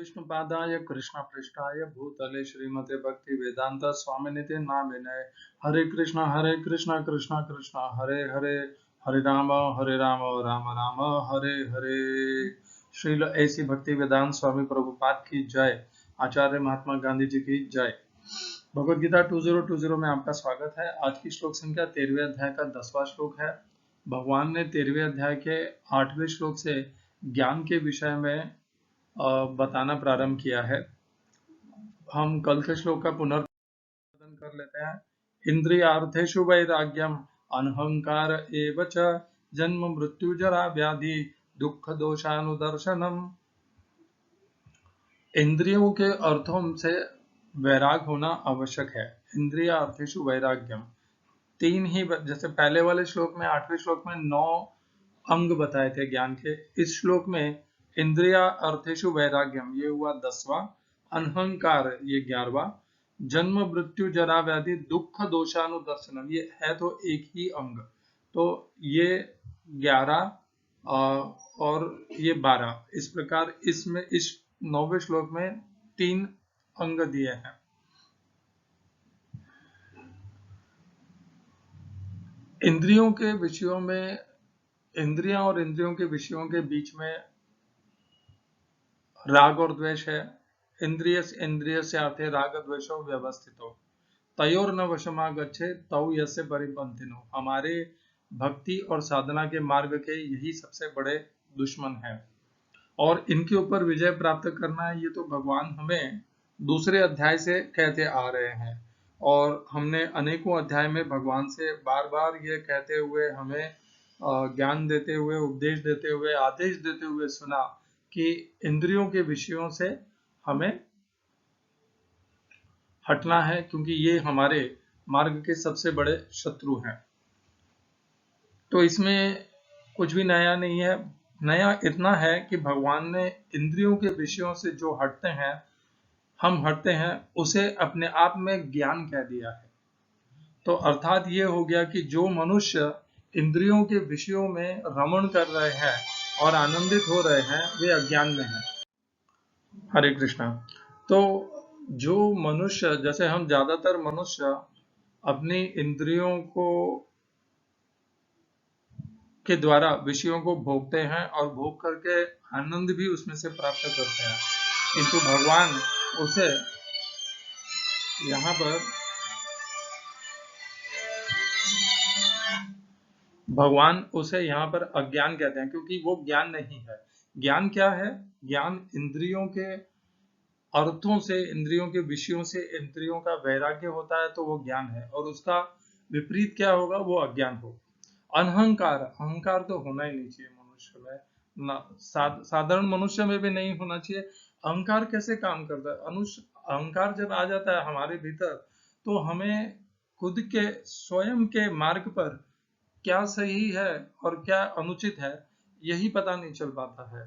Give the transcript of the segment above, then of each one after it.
विष्णुपादाय कृष्णपृष्ठाय भूतले श्रीमते भक्ति वेदांत स्वामिनिते नामिने हरे कृष्ण कृष्ण कृष्ण हरे हरे हरे राम राम राम हरे हरे। श्रील ऐसी भक्ति वेदांत स्वामी प्रभुपाद की जय। आचार्य महात्मा गांधी जी की जय। भगवद गीता 2020 में आपका स्वागत है। आज की श्लोक संख्या 13वें अध्याय का 10वां श्लोक है। भगवान ने 13वें अध्याय के 8वें श्लोक से ज्ञान के विषय में बताना प्रारंभ किया है। हम कल के श्लोक का पुनर्पालन कर लेते हैं। इंद्रियार्थेषु वैराग्यम अनहंकार एव च जन्म मृत्यु जरा व्याधि दुख दोषानुदर्शनम। इंद्रियों के अर्थों से वैराग होना आवश्यक है। इंद्रियार्थेषु वैराग्यम, तीन ही, जैसे पहले वाले श्लोक में 8वें श्लोक में 9 अंग बताए थे ज्ञान के। इस श्लोक में इंद्रिया अर्थेषु वैराग्यम ये हुआ 10वां, अनहंकार ये 11वां, जन्म मृत्यु जरा व्याधि दुख दोषानुदर्शनम ये है तो एक ही अंग, तो ये 11 और ये 12। इस प्रकार इसमें इस 9वें श्लोक में 3 अंग दिए हैं। इंद्रियों के विषयों में, इंद्रियां और इंद्रियों के विषयों के बीच में राग और द्वेष है। इंद्रिय से अर्थे राग द्वेषो व्यवस्थितो तयोर न वशमा गच्छे तौ यस्य परिपंथिनो। हमारे भक्ति और साधना के मार्ग के यही सबसे बड़े दुश्मन हैं और इनके ऊपर विजय प्राप्त करना है, ये तो भगवान हमें दूसरे अध्याय से कहते आ रहे हैं। और हमने अनेकों अध्याय में भगवान से बार बार ये कहते हुए, हमें ज्ञान देते हुए, उपदेश देते हुए, आदेश देते हुए सुना कि इंद्रियों के विषयों से हमें हटना है, क्योंकि ये हमारे मार्ग के सबसे बड़े शत्रु हैं। तो इसमें कुछ भी नया नहीं है। नया इतना है कि भगवान ने इंद्रियों के विषयों से जो हटते हैं, हम हटते हैं, उसे अपने आप में ज्ञान कह दिया है। तो अर्थात ये हो गया कि जो मनुष्य इंद्रियों के विषयों में रमण कर रहे हैं और आनंदित हो रहे हैं, वे अज्ञान में हैं। हरे कृष्णा। तो जो मनुष्य, जैसे हम ज्यादातर मनुष्य अपनी इंद्रियों को के द्वारा विषयों को भोगते हैं और भोग करके आनंद भी उसमें से प्राप्त करते हैं, किंतु भगवान उसे यहाँ पर अज्ञान कहते हैं, क्योंकि वो ज्ञान नहीं है। ज्ञान क्या है? ज्ञान इंद्रियों के अर्थों से, इंद्रियों के विषयों से इंद्रियों का वैराग्य होता है, तो वो ज्ञान है। और उसका विपरीत क्या होगा? वो अज्ञान होगा। अनहंकार, अहंकार तो होना ही नहीं चाहिए मनुष्य में, ना साधारण मनुष्य में भी नहीं होना चाहिए। अहंकार कैसे काम करता है? अहंकार जब आ जाता है हमारे भीतर, तो हमें खुद के स्वयं के मार्ग पर क्या सही है और क्या अनुचित है, यही पता नहीं चल पाता है।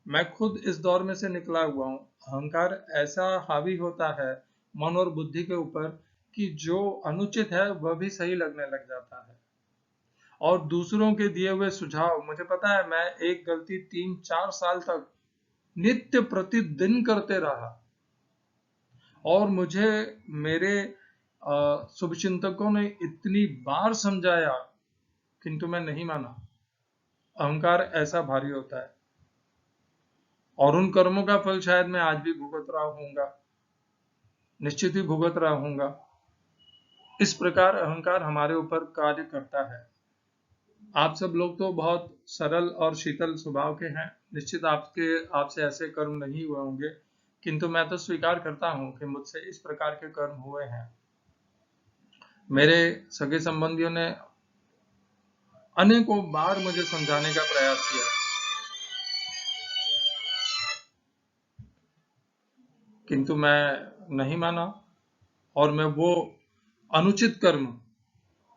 मैं खुद इस दौर में से निकला हुआ हूँ। अहंकार ऐसा हावी होता है मन और बुद्धि के ऊपर कि जो अनुचित है वह भी सही लगने लग जाता है। और दूसरों के दिए हुए सुझाव, मुझे पता है, मैं एक गलती 3-4 साल तक नित्य प्रतिदिन करते रहा और मुझे मेरे शुभचिंतकों ने इतनी बार समझाया, किंतु मैं नहीं माना। अहंकार ऐसा भारी होता है और उन कर्मों का फल शायद मैं आज भी भुगत रहा हूँगा, निश्चित ही भुगत रहा हूँगा। इस प्रकार अहंकार हमारे ऊपर कार्य करता है। आप सब लोग तो बहुत सरल और शीतल स्वभाव के हैं, निश्चित आपसे ऐसे कर्म नहीं हुए होंगे, किंतु मैं तो स्वीकार करता हूँ कि मुझसे इस प्रकार के कर्म हुए हैं। मेरे सगे संबंधियों ने अनेकों बार मुझे समझाने का प्रयास किया, किंतु मैं नहीं माना और मैं वो अनुचित कर्म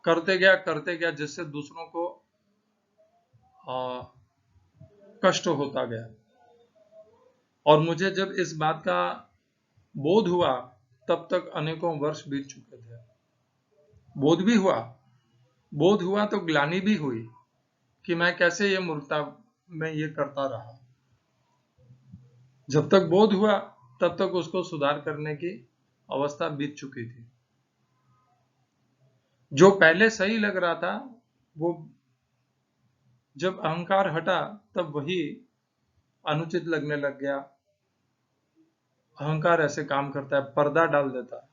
करते गया जिससे दूसरों को कष्ट होता गया। और मुझे जब इस बात का बोध हुआ, तब तक अनेकों वर्ष बीत चुके थे। बोध हुआ तो ग्लानि भी हुई कि मैं कैसे ये मूर्खता में ये करता रहा। जब तक बोध हुआ तब तक उसको सुधार करने की अवस्था बीत चुकी थी। जो पहले सही लग रहा था वो जब अहंकार हटा तब वही अनुचित लगने लग गया। अहंकार ऐसे काम करता है, पर्दा डाल देता है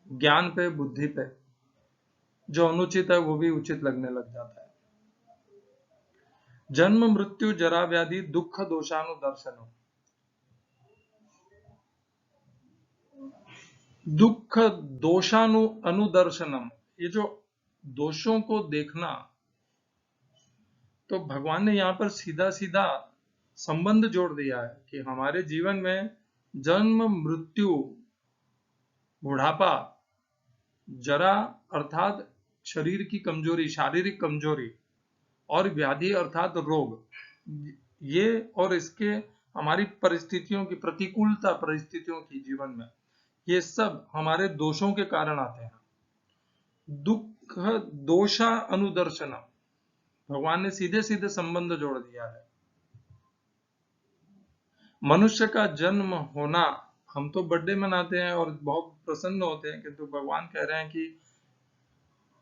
ज्ञान पे, बुद्धि पे। जो अनुचित है वो भी उचित लगने लग जाता है। जन्म मृत्यु जरा व्याधि दुख दोषानुदर्शनम। दुख अनुदर्शनम, ये जो दोषों को देखना, तो भगवान ने यहाँ पर सीधा सीधा संबंध जोड़ दिया है कि हमारे जीवन में जन्म मृत्यु, बुढ़ापा, जरा अर्थात शरीर की कमजोरी, शारीरिक कमजोरी, और व्याधि अर्थात रोग, ये और इसके हमारी परिस्थितियों की प्रतिकूलता, परिस्थितियों की जीवन में, ये सब हमारे दोषों के कारण आते हैं। दुख दोषा अनुदर्शनम, भगवान ने सीधे सीधे संबंध जोड़ दिया है। मनुष्य का जन्म होना, हम तो बर्थडे मनाते हैं और बहुत प्रसन्न होते हैं, किंतु भगवान कह रहे हैं कि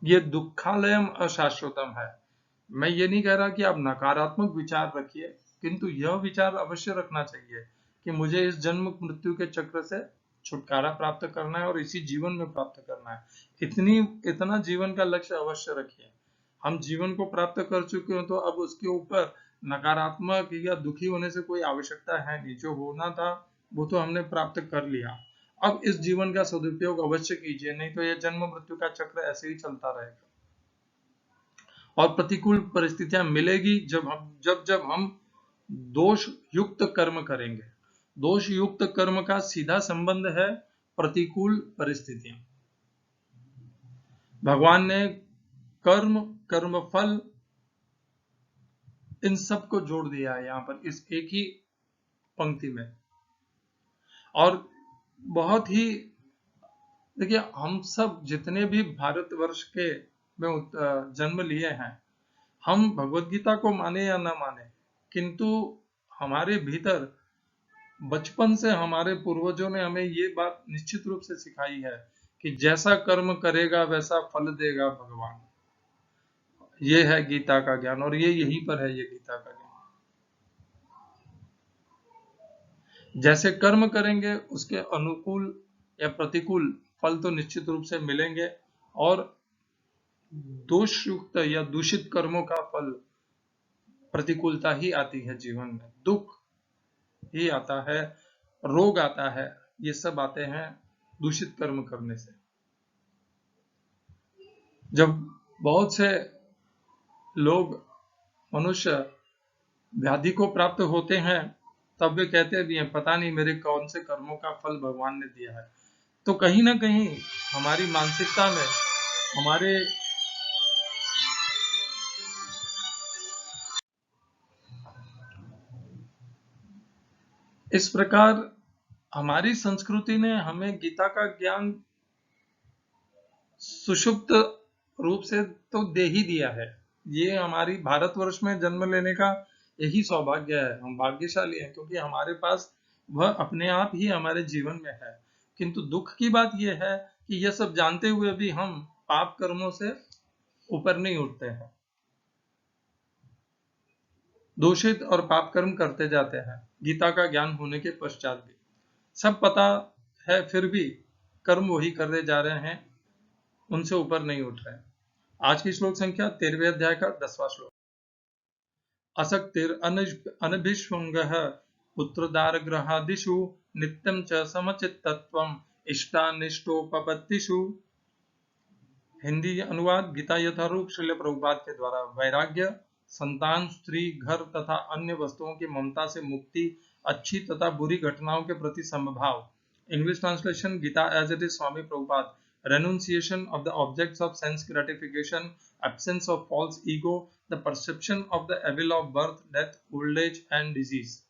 ये दुखालयम अशाश्वतम है। मैं ये नहीं कह रहा कि आप नकारात्मक विचार रखिए, किंतु यह विचार अवश्य रखना चाहिए कि मुझे इस जन्म मृत्यु के चक्र से छुटकारा प्राप्त करना है और इसी जीवन में प्राप्त करना है। इतना जीवन का लक्ष्य अवश्य रखिए। हम जीवन को प्राप्त कर चुके हो तो अब उसके ऊपर नकारात्मक या दुखी होने से कोई आवश्यकता है नहीं। जो होना था वो तो हमने प्राप्त कर लिया। अब इस जीवन का सदुपयोग अवश्य कीजिए, नहीं तो यह जन्म मृत्यु का चक्र ऐसे ही चलता रहेगा। और प्रतिकूल परिस्थितियां मिलेगी जब हम दोष युक्त कर्म करेंगे। दोष युक्त कर्म का सीधा संबंध है प्रतिकूल परिस्थितियां। भगवान ने कर्म, कर्मफल, इन सब को जोड़ दिया है यहाँ पर इस एक ही पंक्ति में। और बहुत ही, देखिए, हम सब जितने भी भारतवर्ष के में जन्म लिए हैं, हम भगवत गीता को माने या ना माने, किंतु हमारे भीतर बचपन से हमारे पूर्वजों ने हमें ये बात निश्चित रूप से सिखाई है कि जैसा कर्म करेगा वैसा फल देगा भगवान। ये है गीता का ज्ञान, और ये यहीं पर है, ये गीता का ज्ञान। जैसे कर्म करेंगे उसके अनुकूल या प्रतिकूल फल तो निश्चित रूप से मिलेंगे, और दोषयुक्त या दूषित कर्मों का फल प्रतिकूलता ही आती है जीवन में। दुख ही आता है, रोग आता है, ये सब आते हैं दूषित कर्म करने से। जब बहुत से लोग, मनुष्य व्याधि को प्राप्त होते हैं, तब वे कहते भी हैं पता नहीं मेरे कौन से कर्मों का फल भगवान ने दिया है। तो कहीं ना कहीं हमारी मानसिकता में, हमारे इस प्रकार हमारी संस्कृति ने हमें गीता का ज्ञान सुषुप्त रूप से तो दे ही दिया है। ये हमारी भारतवर्ष में जन्म लेने का यही सौभाग्य है। हम भाग्यशाली हैं क्योंकि हमारे पास वह अपने आप ही हमारे जीवन में है। किंतु दुख की बात यह है कि यह सब जानते हुए भी हम पाप कर्मों से ऊपर नहीं उठते हैं, दूषित और पाप कर्म करते जाते हैं। गीता का ज्ञान होने के पश्चात भी सब पता है, फिर भी कर्म वही करते जा रहे हैं, उनसे ऊपर नहीं उठ रहे। आज की श्लोक संख्या 13वें अध्याय का 10वां श्लोक। असक्तिर अनभिष्वंगः पुत्रदारगृहादिषु नित्यं च समचित्तत्वम् इष्टानिष्टोपपत्तिषु। हिंदी अनुवाद गीता यथारूप श्रील प्रभुपाद के द्वारा। वैराग्य, संतान, स्त्री, घर तथा अन्य वस्तुओं की ममता से मुक्ति, अच्छी तथा बुरी घटनाओं के प्रति समभाव। English translation Gita as it is Swami Prabhupada. Renunciation of the objects of sense gratification, absence of false ego, the perception of the evil of birth, death, old age and disease।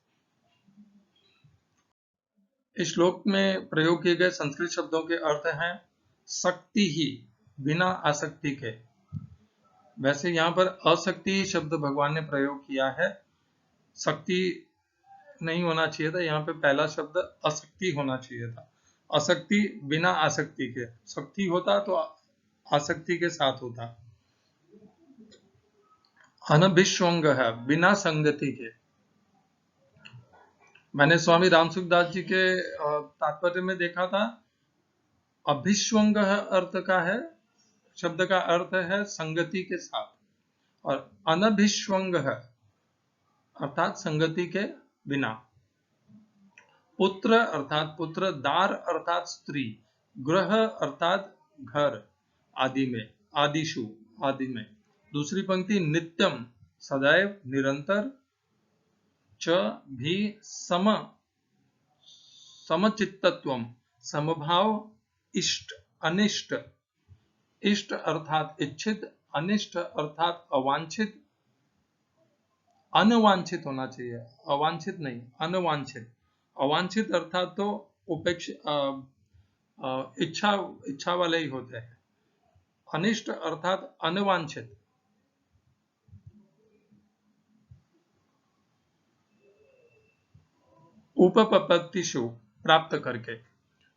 इस श्लोक में प्रयोग किए गए संस्कृत शब्दों के अर्थ हैं शक्ति ही, बिना आसक्ति के। वैसे यहाँ पर अशक्ति शब्द भगवान ने प्रयोग किया है। शक्ति नहीं होना चाहिए था, यहाँ पे पहला शब्द आसक्ति होना चाहिए था। आसक्ति बिना आसक्ति के, शक्ति होता तो आसक्ति के साथ होता। अनभिष्वंग है, बिना संगति के। मैंने स्वामी रामसुखदास जी के तात्पर्य में देखा था, अभिष्वंग अर्थ का है, शब्द का अर्थ है संगति के साथ, और अनभिष्वंग है अर्थात संगति के बिना। पुत्र अर्थात पुत्र, दार अर्थात स्त्री, गृह अर्थात घर आदि में, आदिशु आदि में। दूसरी पंक्ति नित्यम सदैव निरंतर, च भी सम समचित्तत्वम समभाव, इष्ट अनिष्ट, इष्ट अर्थात इच्छित, अनिष्ट अर्थात अवांछित, अनवांछित होना चाहिए, अवांछित नहीं, अनवांछित। अवांछित अर्थात तो इच्छा वाले ही होते हैं। अनिष्ट अर्थात अनवांछित। उपपत्तिषु प्राप्त करके।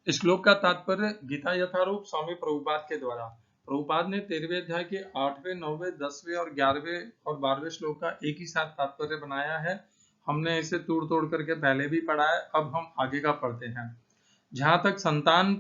इस श्लोक का तात्पर्य गीता यथारूप स्वामी प्रभुपाद के द्वारा। प्रभुपाद ने 13वें अध्याय के 8वें, 9वें, 10वें और 11वें और 12वें श्लोक का एक ही साथ तात्पर्य बनाया है। हमने इसे तोड़ तोड़ करके पहले भी पढ़ा है, अब हम आगे का पढ़ते हैं। जहां तक संतान,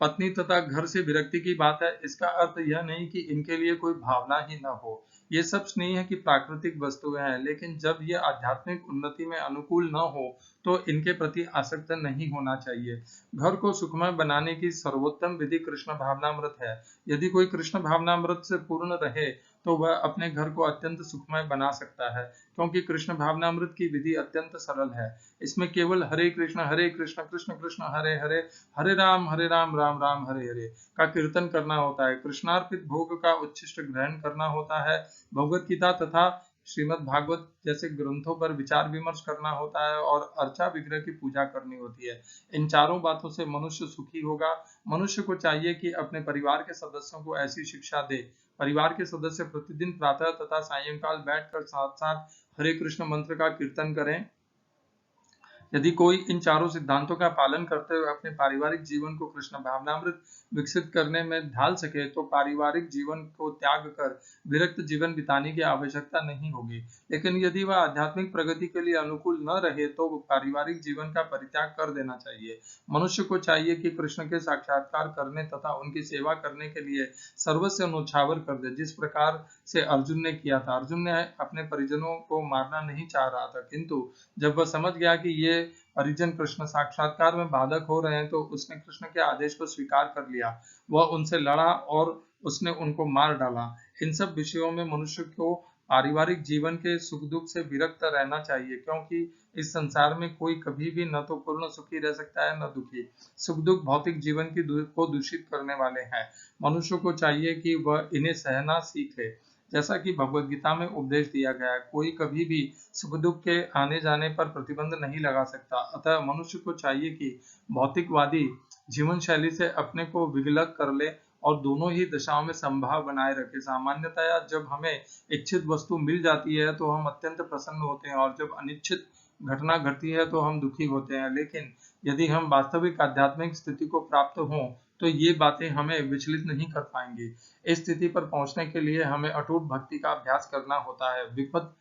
पत्नी तथा घर से विरक्ति की बात है, इसका अर्थ यह नहीं कि इनके लिए कोई भावना ही न हो। ये सब नहीं है कि प्राकृतिक वस्तुएं हैं, लेकिन जब ये आध्यात्मिक उन्नति में अनुकूल न हो तो इनके प्रति आसक्त नहीं होना चाहिए। घर को सुखमय बनाने की सर्वोत्तम विधि कृष्ण भावनामृत है। यदि कोई कृष्ण भावनामृत से पूर्ण रहे तो वह अपने घर को अत्यंत सुखमय बना सकता है, क्योंकि कृष्ण भावनामृत की विधि अत्यंत सरल है। इसमें केवल हरे कृष्ण कृष्ण कृष्ण हरे हरे, हरे राम राम राम हरे हरे का कीर्तन करना होता है। कृष्णार्पित भोग का उच्छिष्ट ग्रहण करना होता है। भगवत गीता तथा श्रीमद् भागवत जैसे ग्रंथों पर विचार विमर्श करना होता है और अर्चा विग्रह की पूजा करनी होती है। इन चारों बातों से मनुष्य सुखी होगा। मनुष्य को चाहिए कि अपने परिवार के सदस्यों को ऐसी शिक्षा दे। परिवार के सदस्य प्रतिदिन प्रातः तथा सायंकाल बैठकर साथ साथ हरे कृष्ण मंत्र का कीर्तन करें। यदि कोई इन चारों सिद्धांतों का पालन करते हुए अपने पारिवारिक जीवन को कृष्ण भावनामृत विकसित करने में ढाल सके तो पारिवारिक जीवन को त्याग कर विरक्त जीवन बिताने की आवश्यकता नहीं होगी। लेकिन यदि वह आध्यात्मिक प्रगति के लिए अनुकूल न रहे तो पारिवारिक जीवन का परित्याग कर देना चाहिए। मनुष्य को चाहिए कि कृष्ण के साक्षात्कार करने तथा उनकी सेवा करने के लिए सर्वस्व न्यौछावर कर दे, जिस प्रकार से अर्जुन ने किया था। अर्जुन ने अपने परिजनों को मारना नहीं चाह रहा था, किंतु जब वह समझ गया कि ये परिजन कृष्ण साक्षात्कार में बाधक हो रहे हैं तो उसने कृष्ण के आदेश को स्वीकार कर लिया। वह उनसे लड़ा और उसने उनको मार डाला। इन सब विषयों में मनुष्य को पारिवारिक जीवन के सुख दुख से विरक्त रहना चाहिए, क्योंकि इस संसार में कोई कभी भी न तो पूर्ण सुखी रह सकता है न दुखी। सुख दुख भौतिक जीवन को दूषित करने वाले हैं। मनुष्य को चाहिए कि वह इन्हें सहना सीखे, जैसा कि भगवत गीता में उपदेश दिया गया है। कोई कभी भी सुख दुख के आने जाने पर प्रतिबंध नहीं लगा सकता। अतः मनुष्य को चाहिए कि भौतिकवादी जीवन शैली से अपने को विगलत कर ले और दोनों ही दशाओं में समभाव बनाए रखे। सामान्यतया जब हमें इच्छित वस्तु मिल जाती है तो हम अत्यंत प्रसन्न होते हैं, और जब अनिच्छित घटना घटती है तो हम दुखी होते हैं। लेकिन यदि हम वास्तविक आध्यात्मिक स्थिति को प्राप्त हों तो ये बातें हमें विचलित नहीं कर पाएंगी। इस स्थिति पर पहुंचने के लिए हमें अटूट भक्ति का अभ्यास करना होता है। विपद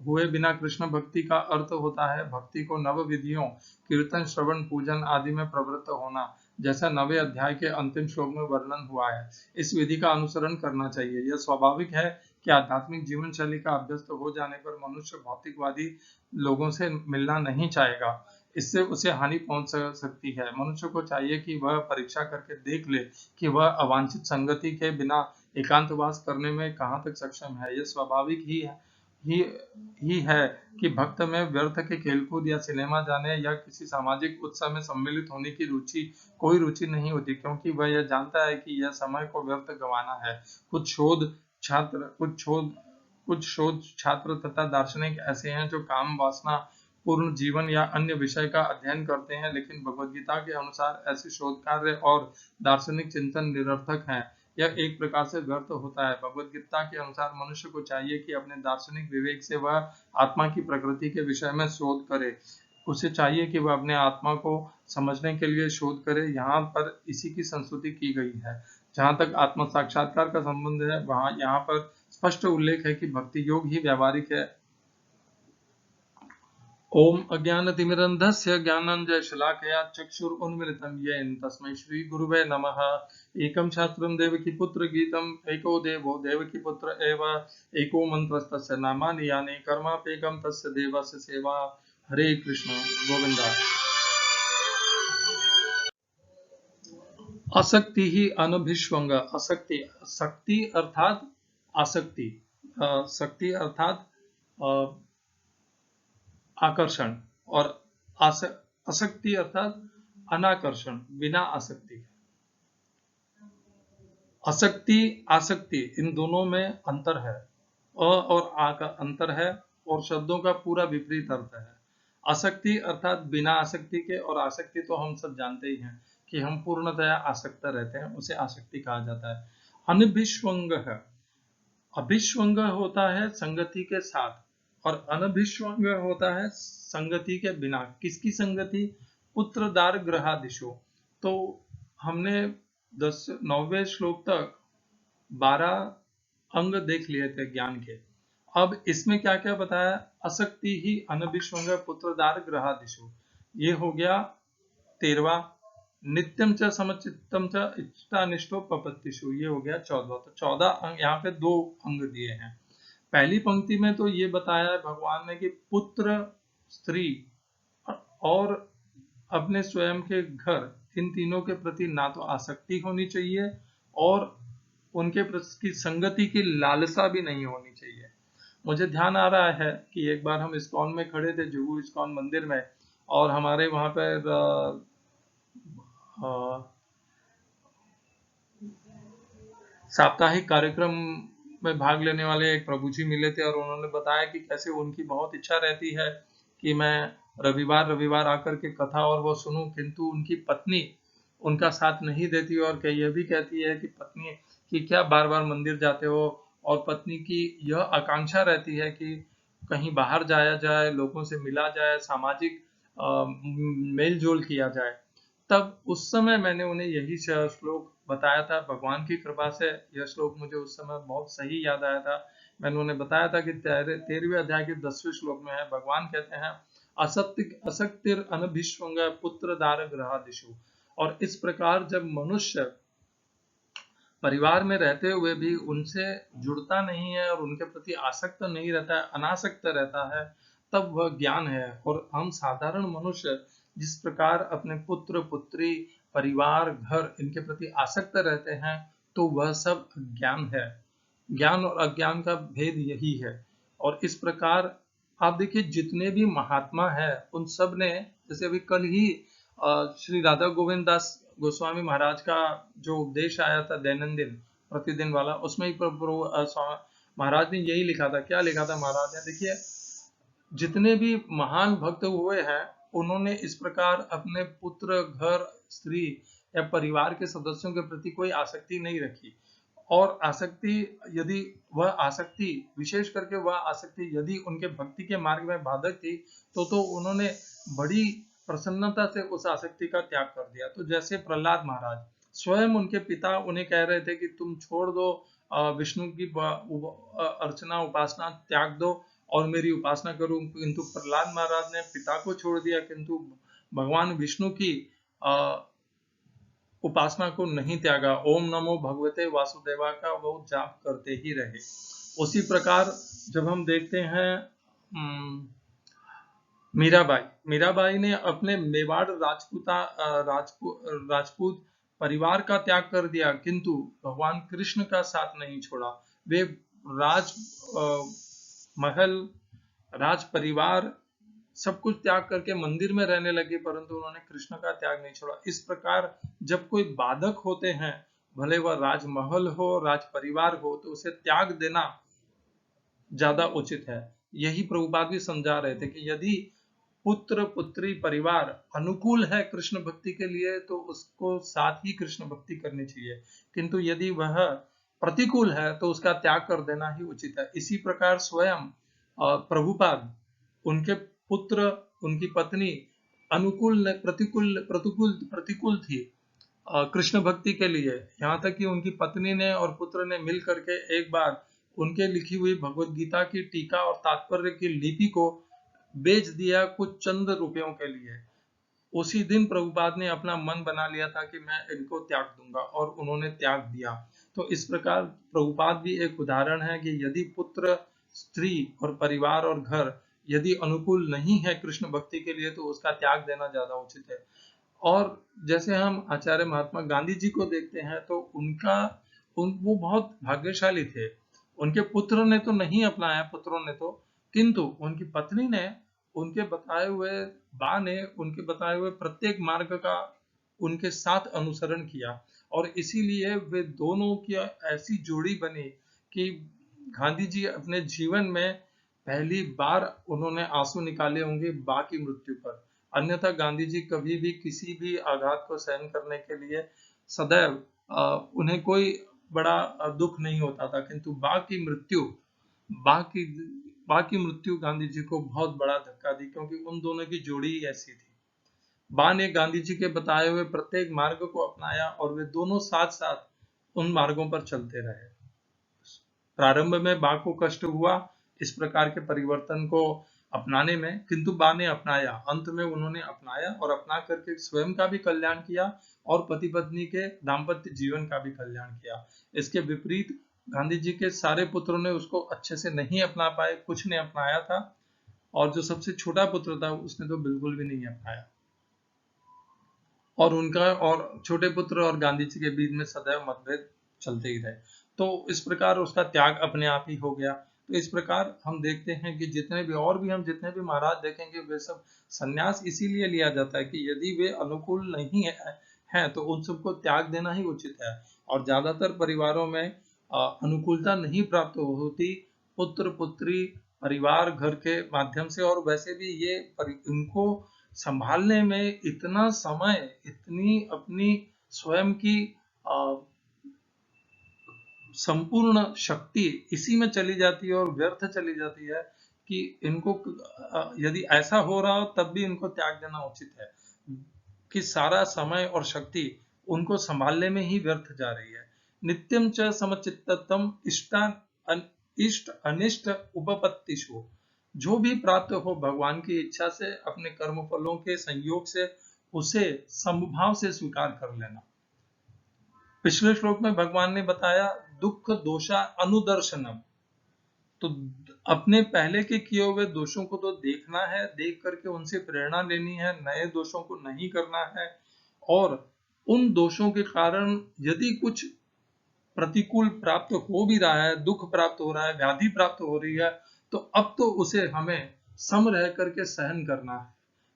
हुए बिना कृष्ण भक्ति का अर्थ होता है भक्ति को नव विधियों, कीर्तन, श्रवण, पूजन आदि में प्रवृत्त होना, जैसा 9वें अध्याय के अंतिम श्लोक में वर्णन हुआ है। इस विधि का अनुसरण करना चाहिए। यह स्वाभाविक है कि आध्यात्मिक जीवन शैली का अभ्यस्त हो जाने पर मनुष्य भौतिकवादी लोगों से मिलना नहीं चाहेगा। इससे उसे हानि पहुंच सकती है। मनुष्य को चाहिए कि वह परीक्षा करके देख ले कि वह अवांछित संगति के बिना एकांतवास करने में कहाँ तक सक्षम है। यह स्वाभाविक ही है कि भक्त में व्यर्थ के खेलकूद या सिनेमा जाने या किसी सामाजिक उत्सव में सम्मिलित होने की कोई रुचि नहीं होती, क्योंकि वह यह जानता है कि यह समय को व्यर्थ गंवाना है। कुछ शोध छात्र तथा दार्शनिक ऐसे हैं जो काम वासना पूर्ण जीवन या अन्य विषय का अध्ययन करते हैं, लेकिन भगवद गीता के अनुसार ऐसे शोध कार्य और दार्शनिक चिंतन निरर्थक हैं। यह एक प्रकार से व्यर्थ होता है। भगवत गीता के अनुसार मनुष्य को चाहिए कि अपने दार्शनिक विवेक से वह आत्मा की प्रकृति के विषय में शोध करे। उसे चाहिए कि वह अपने आत्मा को समझने के लिए शोध करे। यहाँ पर इसी की संस्तुति की गई है। जहाँ तक आत्म साक्षात्कार का संबंध है, वहाँ यहाँ पर स्पष्ट उल्लेख है कि भक्ति योग ही व्यावहारिक है। ओम अज्ञानतिमिरन्धस्य ज्ञानाञ्जनशलाकया चक्षुरुन्मीलितं येन तस्मै श्रीगुरुवे नमः। एकं शास्त्रं देवकीपुत्रगीतम् एको देवो देवकीपुत्र एव एको मन्त्रस्तस्य नामानि यानि कर्माप्येकं तस्य देवस्य सेवा। हरे कृष्ण गोविंदा। आसक्ति ही अनभिष्वंग। आसक्ति, शक्ति अर्थात आसक्ति, शक्ति अर्थात आकर्षण, और आसक्ति अर्थात अनाकर्षण, बिना आसक्ति। आसक्ति आसक्ति इन दोनों में अंतर है। अ और आ का अंतर है और शब्दों का पूरा विपरीत अर्थ है। आसक्ति अर्थात बिना आसक्ति के, और आसक्ति तो हम सब जानते ही हैं कि हम पूर्णतया आसक्त रहते हैं, उसे आसक्ति कहा जाता है। अनभिष्वंग है, अभिष्वंग होता है संगति के साथ, और अनभिष्वंग होता है संगति के बिना। किसकी संगति? पुत्रदार ग्रहादिशो। तो हमने 9वें श्लोक तक 12 अंग देख लिए थे ज्ञान के। अब इसमें क्या क्या बताया? असक्ति ही अनभिष्वंग पुत्रदार ग्रहादिशो, ये हो गया 13वां। नित्यम च समचित्तम च इष्टानिष्टो पपत्तिषु, ये हो गया 14वां। तो 14 अंग, यहाँ पे 2 अंग दिए हैं। पहली पंक्ति में तो ये बताया है भगवान ने कि पुत्र, स्त्री और अपने स्वयं के घर, इन तीनों के प्रति ना तो आसक्ति होनी चाहिए और उनके प्रति संगति की लालसा भी नहीं होनी चाहिए। मुझे ध्यान आ रहा है कि एक बार हम इस्कॉन में खड़े थे, जुहू इस्कॉन मंदिर में, और हमारे वहां पर साप्ताहिक कार्यक्रम में भाग लेने वाले एक प्रभु जी मिले थे, और उन्होंने बताया कि कैसे उनकी बहुत इच्छा रहती है कि मैं रविवार रविवार आकर के कथा और वो सुनूं, किंतु उनकी पत्नी उनका साथ नहीं देती, और यह भी कहती है कि पत्नी कि क्या बार बार मंदिर जाते हो, और पत्नी की यह आकांक्षा रहती है कि कहीं बाहर जाया जाए, लोगों से मिला जाए, सामाजिक मेल जोल किया जाए। तब उस समय मैंने उन्हें यही श्लोक बताया था। भगवान की कृपा से यह श्लोक मुझे उस समय बहुत सही याद आया था। मैंने उन्हें बताया था कि 13वें अध्याय के 10वें श्लोक में है, भगवान कहते हैं असक्तिर अनभिष्वंग पुत्र दार ग्रहादिशु। और इस प्रकार जब मनुष्य परिवार में रहते हुए भी उनसे जुड़ता नहीं है और उनके प्रति आसक्त नहीं रहता है, अनासक्त रहता है, तब वह ज्ञान है। और हम साधारण मनुष्य जिस प्रकार अपने पुत्र पुत्री, परिवार, घर, इनके प्रति आसक्त रहते हैं, तो वह सब ज्ञान है। ज्ञान और अज्ञान का भेद यही है। और इस प्रकार आप देखिए, जितने भी महात्मा हैं उन सब ने, जैसे अभी कल ही श्री राधा गोविंद दास गोस्वामी महाराज का जो उपदेश आया था दैनंदिन प्रतिदिन वाला, उसमें ही महाराज ने यही लिखा था। क्या लिखा था महाराज ने? देखिए, जितने भी महान भक्त हुए हैं उन्होंने इस प्रकार अपने पुत्र, घर, स्त्री या परिवार के सदस्यों के प्रति कोई आसक्ति नहीं रखी। और आसक्ति, यदि वह आसक्ति, विशेष करके वह आसक्ति यदि उनके भक्ति के मार्ग में बाधक थी, तो उन्होंने बड़ी प्रसन्नता से उस आसक्ति का त्याग कर दिया। तो जैसे प्रहलाद महाराज, स्वयं उनके पिता उन्हें कह रहे थे कि तुम छोड़ दो विष्णु की अर्चना उपासना, त्याग दो और मेरी उपासना करो, किंतु प्रहलाद महाराज ने पिता को छोड़ दिया, किंतु भगवान विष्णु की उपासना को नहीं त्यागा। ओम नमो भगवते वासुदेवा का वो जाप करते ही रहे। उसी प्रकार जब हम देखते हैं मीराबाई ने अपने मेवाड़ राजपूत परिवार का त्याग कर दिया, किंतु भगवान कृष्ण का साथ नहीं छोड़ा। वे महल, राज परिवार सब कुछ त्याग करके मंदिर में रहने लगे, परंतु उन्होंने कृष्ण का त्याग नहीं छोड़ा। इस प्रकार जब कोई बाधक होते हैं, भले वह राजमहल हो, राज परिवार हो, तो उसे त्याग देना ज्यादा उचित है। यही प्रभुपाद भी समझा रहे थे कि यदि पुत्र पुत्री परिवार अनुकूल है कृष्ण भक्ति के लिए तो उसको साथ ही कृष्ण भक्ति करनी चाहिए, किंतु यदि वह प्रतिकूल है तो उसका त्याग कर देना ही उचित है। इसी प्रकार स्वयं प्रभुपाद, उनके पुत्र, उनकी पत्नी अनुकूल प्रतिकूल प्रतिकूल प्रतिकूल थी कृष्ण भक्ति के लिए, यहाँ तक कि उनकी पत्नी ने और पुत्र ने मिल करके एक बार उनके लिखी हुई भगवत गीता की टीका और तात्पर्य की लिपि को बेच दिया कुछ चंद रुपयों के लिए। उसी दिन प्रभुपाद ने अपना मन बना लिया था कि मैं इनको त्याग दूंगा, और उन्होंने त्याग दिया। तो इस प्रकार प्रभुपाद भी एक उदाहरण है कि यदि पुत्र, स्त्री और परिवार और घर यदि अनुकूल नहीं है कृष्ण भक्ति के लिए तो उसका त्याग देना ज्यादा उचित है। और जैसे हम आचार्य महात्मा गांधी जी को देखते हैं तो वो बहुत भाग्यशाली थे। उनके पुत्र ने तो नहीं अपनाया, पुत्रों ने तो, किंतु उनकी पत्नी ने उनके बताए हुए बा ने उनके बताए हुए प्रत्येक मार्ग का उनके साथ अनुसरण किया, और इसीलिए वे दोनों की ऐसी जोड़ी बनी कि गांधी जी अपने जीवन में पहली बार उन्होंने आंसू निकाले होंगे बा की मृत्यु पर। अन्यथा गांधी जी कभी भी किसी भी आघात को सहन करने के लिए सदैव उन्हें कोई बड़ा दुख नहीं होता था, किंतु बा की मृत्यु बा की बा की मृत्यु गांधी जी को बहुत बड़ा धक्का दी, क्योंकि उन दोनों की जोड़ी ही ऐसी थी। बा ने गांधी जी के बताए हुए प्रत्येक मार्ग को अपनाया और वे दोनों साथ साथ उन मार्गों पर चलते रहे। प्रारंभ में बा को कष्ट हुआ इस प्रकार के परिवर्तन को अपनाने में, किंतु बा ने अपनाया, अंत में उन्होंने अपनाया और अपना करके स्वयं का भी कल्याण किया और पति पत्नी के दाम्पत्य जीवन का भी कल्याण किया। इसके विपरीत गांधी जी के सारे पुत्रों ने उसको अच्छे से नहीं अपना पाए, कुछ ने अपनाया था, और जो सबसे छोटा पुत्र था उसने तो बिल्कुल भी नहीं अपनाया, और उनका और छोटे पुत्र और गांधी जी के बीच में सदैव मतभेद चलते ही रहे। तो इस प्रकार उसका त्याग अपने आप ही हो गया। तो इस प्रकार हम देखते हैं कि जितने भी महाराज देखेंगे वे सब संन्यास इसीलिए लिया जाता है कि यदि वे अनुकूल नहीं है तो उन सबको त्याग देना ही उचित है। और ज्यादातर परिवारों में अनुकूलता नहीं प्राप्त होती पुत्र पुत्री परिवार घर के माध्यम से, और वैसे भी ये उनको संभालने में इतना समय, इतनी अपनी स्वयं की संपूर्ण शक्ति इसी में चली जाती है और व्यर्थ चली जाती है कि इनको यदि ऐसा हो रहा हो तब भी इनको त्याग देना उचित है, कि सारा समय और शक्ति उनको संभालने में ही व्यर्थ जा रही है। नित्यम च समचित्तम इष्ट अनिष्ट उपपत्तिषु, जो भी प्राप्त हो भगवान की इच्छा से, अपने कर्म फलों के संयोग से उसे समभाव से स्वीकार कर लेना। पिछले श्लोक में भगवान ने बताया दुख दोषा अनुदर्शनम, तो अपने पहले के किए हुए दोषों को तो देखना है, देख करके उनसे प्रेरणा लेनी है, नए दोषों को नहीं करना है। और उन दोषों के कारण यदि कुछ प्रतिकूल प्राप्त हो भी रहा है, दुख प्राप्त हो रहा है, व्याधि प्राप्त हो रही है, तो अब तो उसे हमें सम रह करके सहन करना है,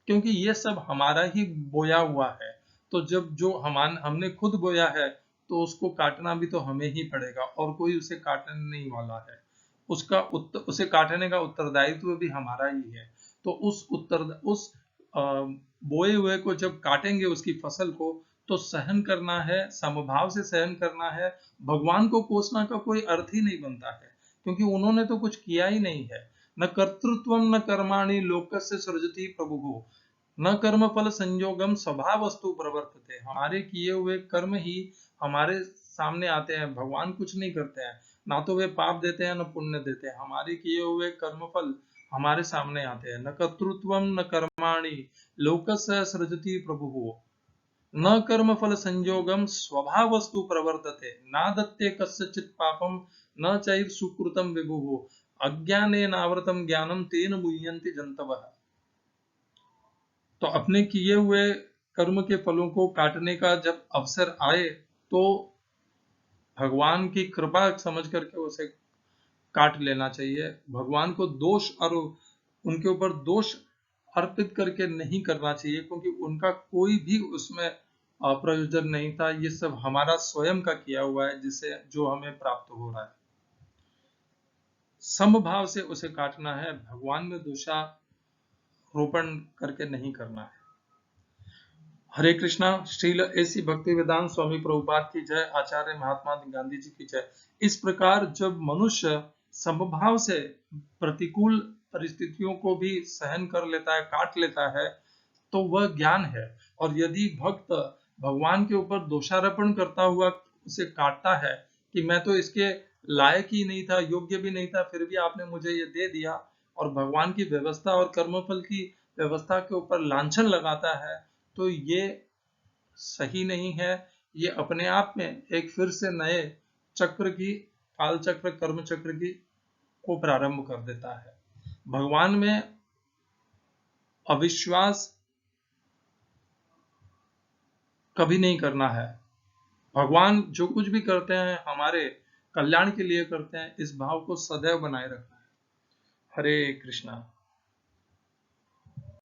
क्योंकि ये सब हमारा ही बोया हुआ है। तो जब जो हमने खुद बोया है तो उसको काटना भी तो हमें ही पड़ेगा, और कोई उसे काटने नहीं वाला है। उसे काटने का उत्तरदायित्व भी हमारा ही है। तो उस बोए हुए को जब काटेंगे, उसकी फसल को, तो सहन करना है, समभाव से सहन करना है। भगवान को कोसना का कोई अर्थ ही नहीं बनता है, क्योंकि उन्होंने तो कुछ किया ही नहीं है। न कर्तृत्वम न कर्माणि लोकस्य सृजति प्रभुः न कर्म फल संयोगम स्वभावस्तु प्रवर्तते। हमारे किए हुए कर्म ही हमारे सामने आते हैं, भगवान कुछ नहीं करते हैं, ना तो वे पाप देते हैं न पुण्य देते हैं। हमारे किए हुए कर्म फल हमारे सामने आते हैं। न कर्तृत्वम न कर्माणि लोकस्य सृजति प्रभुः न कर्म फल संयोगम स्वभावस्तु प्रवर्तते नादत्ते कस्यचित् पापम न चैव सुकृतम विभुः अज्ञानेनावृतम ज्ञानम तेन मुह्यन्ति जन्तवः। तो अपने किए हुए कर्म के फलों को काटने का जब अवसर आए तो भगवान की कृपा समझ करके उसे काट लेना चाहिए। भगवान को दोष और उनके ऊपर दोष अर्पित करके नहीं करना चाहिए, क्योंकि उनका कोई भी उसमें प्रयोजन नहीं था। ये सब हमारा स्वयं का किया हुआ है, जिसे जो हमें प्राप्त हो रहा है। समभाव से उसे काटना है। भगवान में रोपण करके नहीं करना है। हरे कृष्णा। श्रील ऐसी भक्ति वेदांत स्वामी प्रभुपाद की जय, आचार्य महात्मा गांधी जी की जय। इस प्रकार जब मनुष्य समभाव से प्रतिकूल परिस्थितियों को भी सहन कर लेता है, काट लेता है, तो वह ज्ञान है। और यदि भक्त भगवान के ऊपर दोषारोपण करता हुआ उसे काटता है कि मैं तो इसके लायक ही नहीं था, योग्य भी नहीं था, फिर भी आपने मुझे ये दे दिया, और भगवान की व्यवस्था और कर्मफल की व्यवस्था के ऊपर लांछन लगाता है, तो ये सही नहीं है। ये अपने आप में एक फिर से नए चक्र की, काल चक्र, कर्म चक्र की को प्रारंभ कर देता है। भगवान में अविश्वास कभी नहीं करना है। भगवान जो कुछ भी करते हैं हमारे कल्याण के लिए करते हैं, इस भाव को सदैव बनाए रखना है। हरे कृष्णा।